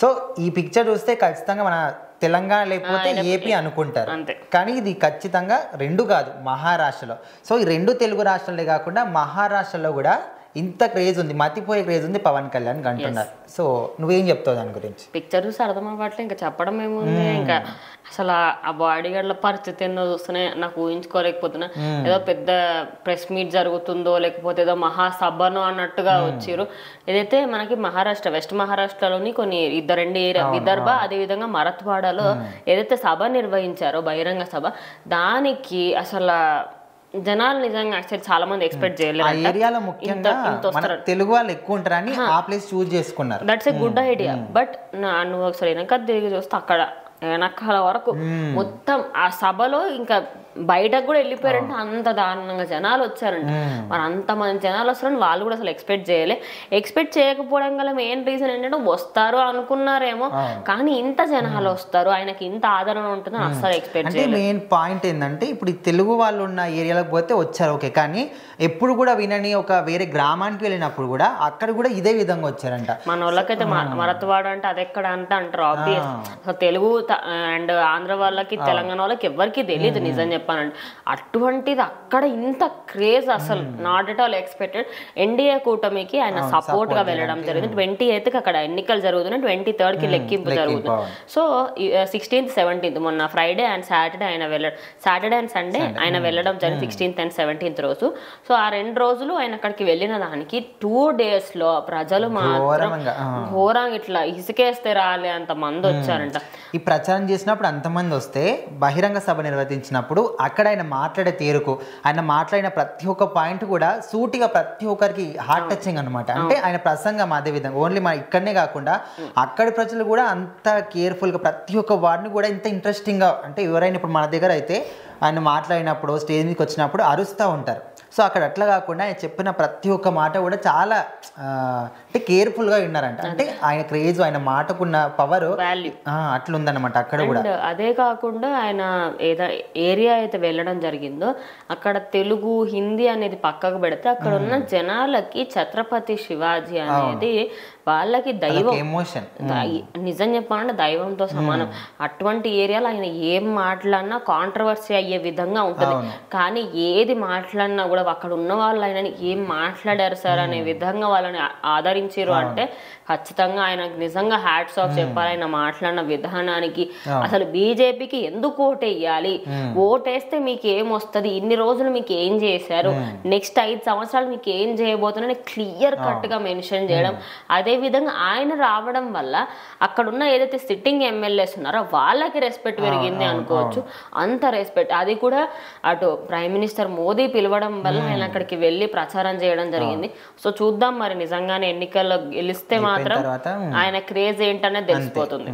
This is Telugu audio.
సో ఈ పిక్చర్ చూస్తే ఖచ్చితంగా మన తెలంగాణ లేకపోతే ఏపీ అనుకుంటారు, కానీ ఇది ఖచ్చితంగా రెండు కాదు, మహారాష్ట్రలో. సో ఈ రెండు తెలుగు రాష్ట్రాలే కాకుండా మహారాష్ట్రలో కూడా ఇంత క్రేజ్ ఉంది, మతిపోయే క్రేజ్ ఉంది పవన్ కళ్యాణ్ అంటున్నారు. సో నువ్వేం చెప్తావు దాని గురించి? పిక్చర్ చూసి అర్థం అవ్వట్లే, ఇంకా చెప్పడం ఏముంది. ఇంకా అసలు ఆ బాడీ గార్డ్ల పరిస్థితి ఎన్నో చూస్తూనే నాకు ఊహించుకోలేకపోతున్నా. ఏదో పెద్ద ప్రెస్ మీట్ జరుగుతుందో లేకపోతే ఏదో మహాసభనో అన్నట్టుగా వచ్చారు. ఏదైతే మనకి మహారాష్ట్ర, వెస్ట్ మహారాష్ట్రలోని కొన్ని రెండు ఏరియా, విదర్భ అదేవిధంగా మరత్వాడలో ఏదైతే సభ నిర్వహించారో బహిరంగ సభ, దానికి అసలు జనాలు నిజంగా చాలా మంది ఎక్స్పెక్ట్ చేయలేదు. తెలుగు వాళ్ళు ఎక్కువ ఉంటారని ఆ ప్లేస్ చూస్ చేసుకున్నారు. That's a good idea. But నువ్వు ఒకసారి వెనక తిరిగి చూస్తే అక్కడ వెనకాల వరకు మొత్తం ఆ సభలో ఇంకా బయటకు కూడా వెళ్ళిపోయారంటే అంత దారుణంగా జనాలు వచ్చారంట. మరి అంతమంది జనాలు వస్తారని వాళ్ళు కూడా అసలు ఎక్స్పెక్ట్ చేయకపోవడం గల మెయిన్ రీజన్ ఏంటంటే వస్తారు అనుకున్నారేమో, కానీ ఇంత జనాలు వస్తారు, ఆయనకి ఇంత ఆదరణ ఉంటుందని అసలు ఎక్స్పెక్ట్ చేయలేదు. మెయిన్ పాయింట్ ఏంటంటే ఇప్పుడు తెలుగు వాళ్ళు ఉన్న ఏరియాలకు పోతే వచ్చారు ఓకే, కానీ ఎప్పుడు కూడా వినని ఒక వేరే గ్రామానికి వెళ్ళినప్పుడు కూడా అక్కడ కూడా ఇదే విధంగా వచ్చారంట. మన వాళ్ళకైతే మరత్వాడ అంటే అది ఎక్కడ అంటే అంటారు ఆబ్వియస్. తెలుగు అండ్ ఆంధ్ర వాళ్ళకి తెలంగాణ వాళ్ళకి ఎవరికి తెలియదు నిజం చెప్పానంటే. అటువంటిది అక్కడ ఇంత క్రేజ్ అసలు not at all expected. NDA కూటమికి ఆయన సపోర్ట్ గా వెళ్ళడం జరిగింది. 28th అక్కడ ఎన్నికలు జరుగుతున్నాయి, 23rd లెక్కింపు జరుగుతుంది. సో 16th 17th మొన్న ఫ్రైడే అండ్ సాటర్డే ఆయన సాటర్డే అండ్ సండే ఆయన వెళ్ళడం జరిగింది, 16th and 17th రోజు. సో ఆ 2 రోజులు ఆయన అక్కడికి వెళ్ళిన దానికి 2 days లో ప్రజలు మాత్రం ఘోరంగా ఇట్లా ఇసుకేస్తే రాలే అంత మంది వచ్చారంట. ఈ ప్రచారం చేసినప్పుడు అంతమంది వస్తే బహిరంగ సభ నిర్వహించినప్పుడు అక్కడ ఆయన మాట్లాడే తీరుకు, ఆయన మాట్లాడిన ప్రతి ఒక్క పాయింట్ కూడా సూటిగా ప్రతి ఒక్కరికి హార్ట్ టచింగ్ అనమాట. అంటే ఆయన ప్రసంగం అదే విధంగా ఓన్లీ మన ఇక్కడనే కాకుండా అక్కడి ప్రజలు కూడా అంత కేర్ఫుల్గా ప్రతి ఒక్క వాడిని కూడా ఇంత ఇంట్రెస్టింగ్గా, అంటే ఎవరైనా ఇప్పుడు మన దగ్గర అయితే ఆయన మాట్లాడినప్పుడు స్టేజ్ మీదకి వచ్చినప్పుడు అరుస్తూ ఉంటారు. సో అక్కడ అట్లా కాకుండా ఆయన చెప్పిన ప్రతి ఒక్క మాట కూడా చాలా అంటే కేర్ఫుల్గా విన్నారంట. అంటే ఆయన క్రేజ్, ఆయన మాటకున్న పవర్ వాల్యూ అట్లుందనమాట అక్కడ కూడా. అదే కాకుండా ఆయన ఏరియా అయితే వెళ్ళడం జరిగిందో అక్కడ తెలుగు హిందీ అనేది పక్కకు పెడితే అక్కడ ఉన్న జనాలకి ఛత్రపతి శివాజీ అనేది వాళ్ళకి దైవం, ఎమోషన్. నిజం చెప్పాలంటే దైవంతో సమానం. అటువంటి ఏరియాలో ఆయన ఏం మాట్లాడినా కాంట్రవర్సీ అయ్యే విధంగా ఉంటుంది, కానీ ఏది మాట్లాడినా కూడా అక్కడ ఉన్న వాళ్ళు ఆయన ఏం మాట్లాడారు సార్ అనే విధంగా వాళ్ళని ఆదరించారు. అంటే ఖచ్చితంగా ఆయనకు నిజంగా హ్యాట్స్ ఆఫ్ చెప్పాలి. ఆయన మాట్లాడిన విధానానికి అసలు బీజేపీకి ఎందుకు ఓటేయాలి, ఓటేస్తే మీకు ఏమొస్తుంది, ఇన్ని రోజులు మీకు ఏం చేశారు, నెక్స్ట్ 5 సంవత్సరాలు మీకు ఏం చేయబోతున్నారని క్లియర్ కట్ గా మెన్షన్ చేయడం. అదే విధంగా ఆయన రావడం వల్ల అక్కడున్న ఏదైతే సిట్టింగ్ ఎమ్మెల్యేస్ ఉన్నారో వాళ్ళకి రెస్పెక్ట్ పెరిగింది అనుకోవచ్చు. అంత రెస్పెక్ట్, అది కూడా అటు ప్రైమ్ మినిస్టర్ మోదీ పిలవడం వల్ల ఆయన అక్కడికి వెళ్ళి ప్రచారం చేయడం జరిగింది. సో చూద్దాం మరి నిజంగానే ఎన్నికల్లో గెలిస్తే మాత్రం ఆయన క్రేజ్ ఏంటనే తెలిసిపోతుంది.